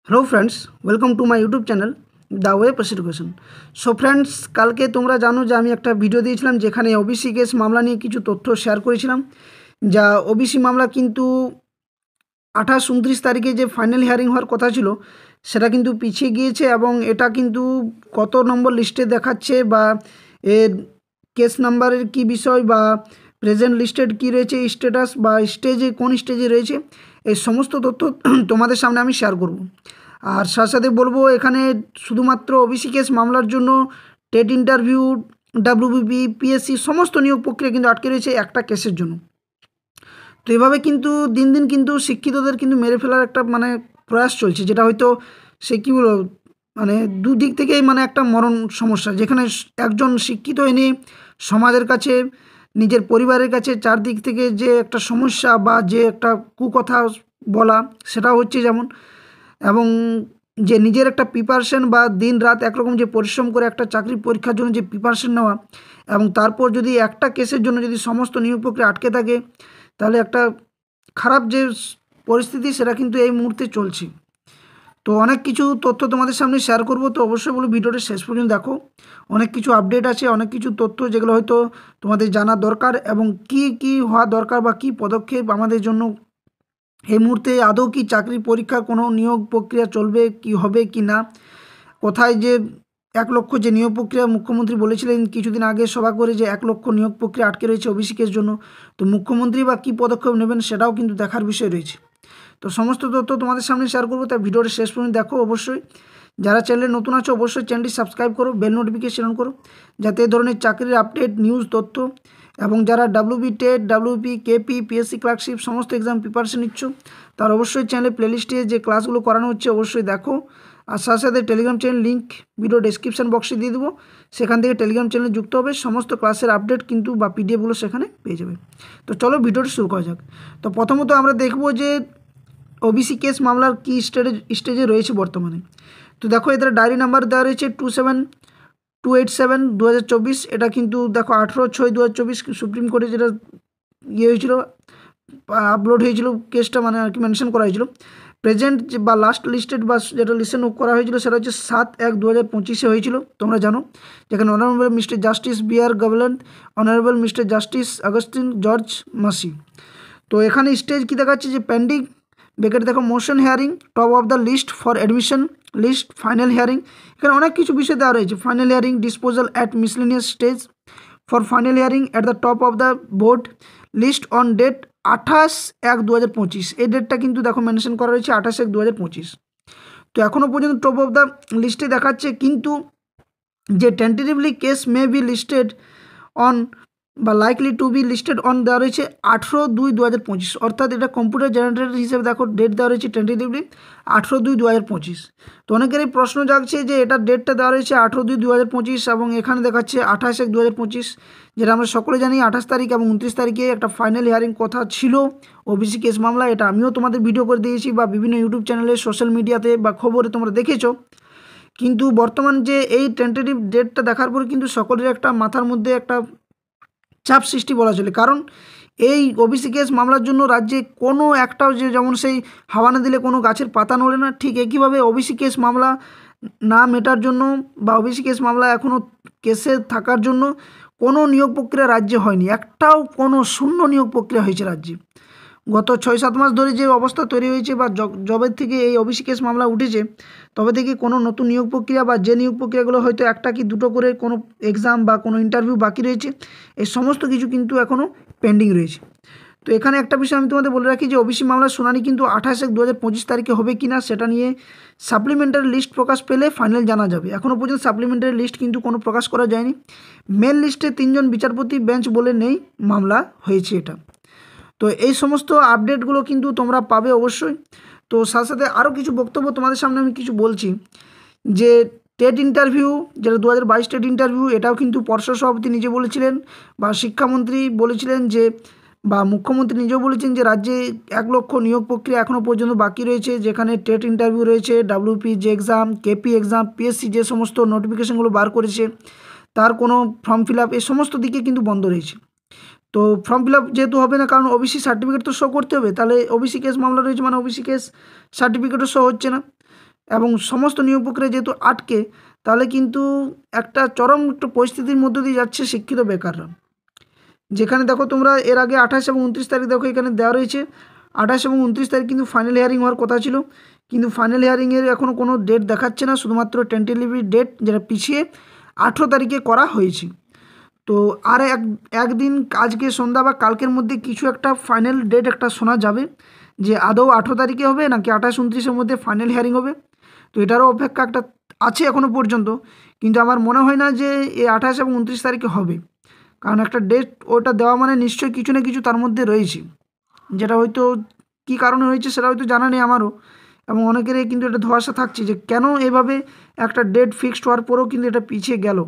Hello friends, welcome to my YouTube channel the way prosecution. So friends, কালকে তোমরা জানো যে আমি একটা ভিডিও দিয়েছিলাম যেখানে ওবিসি কেস মামলা নিয়ে কিছু তথ্য শেয়ার করেছিলাম। যা ওবিসি মামলা কিন্তু 28-29 তারিখে যে ফাইনাল হিয়ারিং হওয়ার কথা ছিল সেটা কিন্তু পিছিয়ে গিয়েছে এবং এটা কিন্তু কত নম্বর লিস্টে দেখাচ্ছে বা এর কেস নাম্বারের কি বিষয় বা প্রেজেন্ট লিস্টেড কি রয়েছে স্ট্যাটাস বা স্টেজে কোন স্টেজে রয়েছে এই সমস্ত তথ্য তোমাদের সামনে আমি শেয়ার করব। আর সাথে সাথে বলবো এখানে শুধুমাত্র ওবিসি কেস মামলার জন্য টেট ইন্টারভিউ, ডাব্লিউবিপি, পিএসসি সমস্ত নিয়োগ প্রক্রিয়া কিন্তু আটকে রয়েছে একটা কেসের জন্য। তো এভাবে কিন্তু দিন দিন কিন্তু শিক্ষিতদের কিন্তু মেরে ফেলার একটা প্রয়াস চলছে, যেটা হয়তো সে কী বলবো দুদিক থেকেই একটা মরণ সমস্যা, যেখানে একজন শিক্ষিত এনে সমাজের কাছে, নিজের পরিবারের কাছে চারদিক থেকে যে একটা সমস্যা বা যে একটা কুকথা বলা সেটা হচ্ছে যেমন, এবং যে নিজের একটা প্রিপারেশন বা দিন রাত একরকম যে পরিশ্রম করে একটা চাকরি পরীক্ষার জন্য যে প্রিপারেশন নেওয়া, এবং তারপর যদি একটা কেসের জন্য যদি সমস্ত নিয়োগ প্রক্রিয়া আটকে থাকে তাহলে একটা খারাপ যে পরিস্থিতি সেটা কিন্তু এই মুহূর্তে চলছে। তো অনেক কিছু তথ্য তোমাদের সামনে শেয়ার করব, তো অবশ্যই বলো ভিডিওটা শেষ পর্যন্ত দেখো। অনেক কিছু আপডেট আছে, অনেক কিছু তথ্য যেগুলো হয়তো তোমাদের জানা দরকার, এবং কি কি হওয়া দরকার বা কী পদক্ষেপ আমাদের জন্য এই মুহূর্তে, আদৌ কি চাকরি পরীক্ষা কোনো নিয়োগ প্রক্রিয়া চলবে কি হবে কি না, কোথায় যে 1 লক্ষ যে নিয়োগ প্রক্রিয়া মুখ্যমন্ত্রী বলেছিলেন কিছুদিন আগে সভা করে যে 1 লক্ষ নিয়োগ প্রক্রিয়া আটকে রয়েছে ওবিসি কেস জন্য, তো মুখ্যমন্ত্রী বা কী পদক্ষেপ নেবেন সেটাও কিন্তু দেখার বিষয় রয়েছে। তো সমস্ত তথ্য তোমাদের সামনে শেয়ার করবো, তাই ভিডিওটা শেষ পর্যন্ত দেখো অবশ্যই। যারা চ্যানেলে নতুন আছো অবশ্যই চ্যানেলটি সাবস্ক্রাইব করো, বেল নোটিফিকেশন অন করো, যাতে এই ধরনের চাকরির আপডেট নিউজ তথ্য, এবং যারা WB TET, WP, KP, PSC clerkship সমস্ত এক্সাম প্রিপারেশন নিচ্ছ তার অবশ্যই চ্যানেলে প্লেলিস্টে যে ক্লাসগুলো করানো হচ্ছে অবশ্যই দেখো। আর সাথে সাথে Telegram channel link video description বক্সে দিয়ে দেবো, সেখান থেকে টেলিগ্রাম চ্যানেলে যুক্ত হবে, সমস্ত ক্লাসের আপডেট কিন্তু বা পিডিএফগুলো সেখানে পেয়ে যাবে। তো চলো ভিডিওটা শুরু করা যাক। তো প্রথমত আমরা দেখব যে ওবিসি কেস মামলার কি স্টেজে রয়েছে বর্তমানে। তো দেখো এদের ডায়েরি নাম্বার দেওয়া রয়েছে 27287/2024। এটা কিন্তু দেখো 18/6/2024 সুপ্রিম কোর্টে যেটা হয়েছিল, আপলোড হয়েছিল কেসটা, আর কি মেনশন করা হয়েছিল। প্রেজেন্ট বা লাস্ট লিস্টেড বা যেটা লিসেন করা হয়েছিল সেটা হচ্ছে 7/1/2025 হয়েছিল, তোমরা জানো, যেখানে honourable mister justice B R. Government, honourable mister justice Augustine George Masih. তো এখানে স্টেজ কি দেখাচ্ছে যে পেন্ডিং বেকেট দেখো motion hearing, top of the list for admission list, final hearing, এখানে অনেক কিছু বিষয় দেওয়া রয়েছে। Final hearing disposal at miscellaneous stage, for final hearing at the top of the board list on date 28/1/2025। এই ডেটটা কিন্তু দেখো মেনশন করা রয়েছে 28/1/2025। তো এখনও পর্যন্ত টপ অফ দ্য লিস্টে দেখাচ্ছে, কিন্তু যে tentatively case may be listed on বা likely to be listed on দেওয়া রয়েছে 18/2/2025, অর্থাৎ এটা কম্পিউটার জেনারেটেড হিসেবে দেখো ডেট দেওয়া রয়েছে টেন্টেটিভলি 18/2/2025। তো অনেকেরই প্রশ্ন জাগছে যে এটা ডেটটা দেওয়া রয়েছে 18/2/2025 এবং এখানে দেখাচ্ছে 28/1/2025, যেটা আমরা সকলে জানি 28 তারিখ এবং 29 তারিখে একটা ফাইনাল হিয়ারিং কথা ছিল ওবিসি কেস মামলা। এটা আমিও তোমাদের ভিডিও করে দিয়েছি বা বিভিন্ন ইউটিউব চ্যানেলে, সোশ্যাল মিডিয়াতে বা খবরে তোমরা দেখেছো। কিন্তু বর্তমান যে এই টেন্টেটিভ ডেটটা দেখার পরে কিন্তু সকলের একটা মাথার মধ্যে একটা চাপ সৃষ্টি বলা চলে, কারণ এই ওবিসি কেস মামলার জন্য রাজ্যে কোনো একটাও যে যেমন সেই হাওয়া না দিলে কোনো গাছের পাতা নড়ে না, ঠিক একইভাবে ওবিসি কেস মামলা না মেটার জন্য বা ওবিসি কেস মামলা এখনও কেসে থাকার জন্য কোনো নিয়োগ প্রক্রিয়া রাজ্যে হয়নি, একটাও কোনো শূন্য নিয়োগ প্রক্রিয়া হয়েছে রাজ্যে। গত 6-7 মাস ধরে যে অবস্থা তৈরি হয়েছে বা জবের থেকে এই ওবিসি কেস মামলা উঠেছে তবে থেকে কোনো নতুন নিয়োগ প্রক্রিয়া বা যে নিয়োগ প্রক্রিয়াগুলো হয়তো একটা কি দুটো করে কোনো এক্সাম বা কোনো ইন্টারভিউ বাকি রয়েছে, এই সমস্ত কিছু কিন্তু এখনও পেন্ডিং রয়েছে। তো এখানে একটা বিষয় আমি তোমাদের বলে রাখি যে ওবিসি মামলার শুনানি কিন্তু 28/1/2025 তারিখে হবে কি না সেটা নিয়ে সাপ্লিমেন্টারি লিস্ট প্রকাশ পেলে ফাইনাল জানা যাবে। এখনও পর্যন্ত সাপ্লিমেন্টারি লিস্ট কিন্তু কোনো প্রকাশ করা যায়নি। মেন লিস্টে 3 জন বিচারপতি বেঞ্চ বলে নেই, মামলা হয়েছে এটা। তো এই সমস্ত আপডেটগুলো কিন্তু তোমরা পাবে অবশ্যই। তো সাথে সাথে আরও কিছু বক্তব্য তোমাদের সামনে আমি কিছু বলছি, যে টেট ইন্টারভিউ যেটা 2022 টেট ইন্টারভিউ, এটাও কিন্তু পর্ষদ সভাপতি নিজে বলেছিলেন বা শিক্ষামন্ত্রী বলেছিলেন যে, বা মুখ্যমন্ত্রী নিজেও বলেছেন যে রাজ্যে 1 লক্ষ নিয়োগ প্রক্রিয়া এখনও পর্যন্ত বাকি রয়েছে, যেখানে টেট ইন্টারভিউ রয়েছে, ডাব্লিউপি যে এক্সাম, কেপি এক্সাম, পিএসসি যে সমস্ত নোটিফিকেশনগুলো বার করেছে তার কোনো ফর্ম ফিল আপ এই সমস্ত দিকে কিন্তু বন্ধ রয়েছে। তো ফর্ম ফিল আপ যেহেতু হবে না, কারণ ওবিসি সার্টিফিকেট তো শো করতে হবে, তাহলে ওবিসি কেস মামলা রয়েছে মানে ওবিসি কেস সার্টিফিকেটও শো হচ্ছে না। এবং সমস্ত নিয়োগ প্রক্রিয়া যেহেতু আটকে, তাহলে কিন্তু একটা চরম একটা পরিস্থিতির মধ্য দিয়ে যাচ্ছে শিক্ষিত বেকাররা। যেখানে দেখো তোমরা এর আগে 28 এবং 29 তারিখ দেখো এখানে দেওয়া রয়েছে। 28 এবং 29 তারিখ কিন্তু ফাইনাল হিয়ারিং হওয়ার কথা ছিল, কিন্তু ফাইনাল হিয়ারিংয়ের এখনও কোনো ডেট দেখাচ্ছে না, শুধুমাত্র টেন্টেটিভ ডেট যেটা পিছিয়ে 18 তারিখে করা হয়েছে। তো আর একদিন আজকে সন্ধ্যা বা কালকের মধ্যে কিছু একটা ফাইনাল ডেট একটা শোনা যাবে যে আদৌ 18 তারিখে হবে নাকি 28-29-এর মধ্যে ফাইনাল হিয়ারিং হবে। তো এটারও অপেক্ষা একটা আছে এখনও পর্যন্ত, কিন্তু আমার মনে হয় না যে এই 28 এবং 29 তারিখে হবে, কারণ একটা ডেট ওটা দেওয়া মানে নিশ্চয়ই কিছু না কিছু তার মধ্যে রয়েছে, যেটা হয়তো কী কারণে হয়েছে সেটা হয়তো জানা নেই আমারও, এবং অনেকেরই কিন্তু এটা ধোঁয়াশা থাকছে যে কেন এভাবে একটা ডেট ফিক্সড হওয়ার পরেও কিন্তু এটা পিছিয়ে গেল।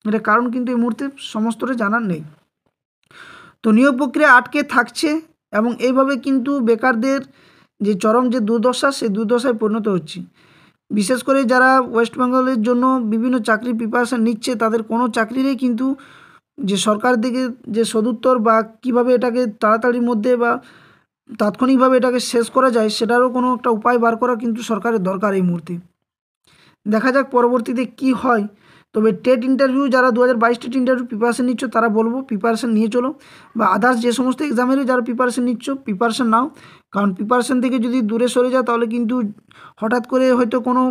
এটা কারণ কিন্তু এই মুহূর্তে সমস্তটা জানার নেই। তো নিয়োগ প্রক্রিয়া আটকে থাকছে এবং এইভাবে কিন্তু বেকারদের যে চরম যে দুর্দশা, সেই দুর্দশায় পরিণত হচ্ছে। বিশেষ করে যারা ওয়েস্ট বেঙ্গলের জন্য বিভিন্ন চাকরির প্রিপারেশান নিচ্ছে, তাদের কোনো চাকরিরই কিন্তু যে সরকার থেকে যে সদুত্তর বা কিভাবে এটাকে তাড়াতাড়ির মধ্যে বা তাৎক্ষণিকভাবে এটাকে শেষ করা যায়, সেটারও কোনো একটা উপায় বার করা কিন্তু সরকারের দরকার এই মুহূর্তে। দেখা যাক পরবর্তীতে কি হয়। তবে টেট ইন্টারভিউ যারা 2022 টেট ইন্টারভিউ প্রিপারেশান নিচ্ছ, তারা বলবো প্রিপারেশান নিয়ে চলো, বা আদার্স যে সমস্ত এক্সামেরও যারা প্রিপারেশান নিচ্ছ প্রিপারেশান নাও। কারণ প্রিপারেশান থেকে যদি দূরে সরে যায়, তাহলে কিন্তু হঠাৎ করে হয়তো কোনো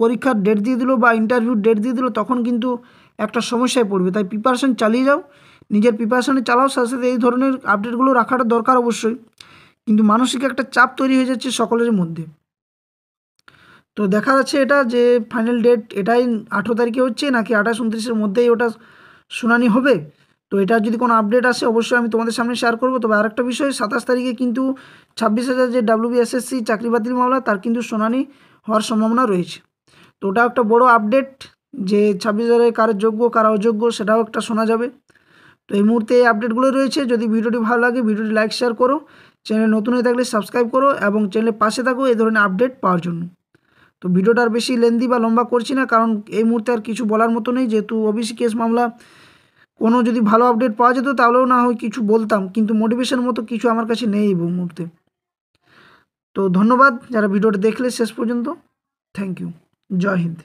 পরীক্ষার ডেট দিয়ে দিল বা ইন্টারভিউর ডেট দিয়ে দিল, তখন কিন্তু একটা সমস্যায় পড়বে। তাই প্রিপারেশান চালিয়ে যাও, নিজের প্রিপারেশানে চালাও, সাথে সাথে এই ধরনের আপডেটগুলো রাখাটা দরকার অবশ্যই, কিন্তু মানসিক একটা চাপ তৈরি হয়ে যাচ্ছে সকলের মধ্যে। তো দেখা যাচ্ছে এটা যে ফাইনাল ডেট এটাই 18 তারিখে হচ্ছে নাকি 28-29-এর মধ্যেই ওটা শুনানি হবে। তো এটার যদি কোনো আপডেট আসে অবশ্যই আমি তোমাদের সামনে শেয়ার করব। তবে আরেকটা বিষয়, 27 তারিখে কিন্তু 26,000 যে WBSSC চাকরি বাতিল মামলা, তার কিন্তু শুনানি হওয়ার সম্ভাবনা রয়েছে। তো ওটা একটা বড় আপডেট যে 26,000 কারা যোগ্য কারা অযোগ্য সেটাও একটা শোনা যাবে। তো এই মুহূর্তে এই আপডেটগুলো রয়েছে। যদি ভিডিওটি ভালো লাগে ভিডিওটি লাইক শেয়ার করো, চ্যানেলে নতুন হয়ে থাকলে সাবস্ক্রাইব করো এবং চ্যানেলের পাশে থাকো এই ধরনের আপডেট পাওয়ার জন্য। তো ভিডিওটা আর বেশি লেন্দি বা লম্বা করছি না, কারণ এই মুহূর্তে আর কিছু বলার মতো নেই, যেহেতু ওবিসি কেস মামলা কোনো যদি ভালো আপডেট পাওয়া যেত তাহলেও না হয় কিছু বলতাম, কিন্তু মোটিভেশন মতো কিছু আমার কাছে নেই এই মুহূর্তে। তো ধন্যবাদ যারা ভিডিওটা দেখলে শেষ পর্যন্ত। Thank you. জয় হিন্দ।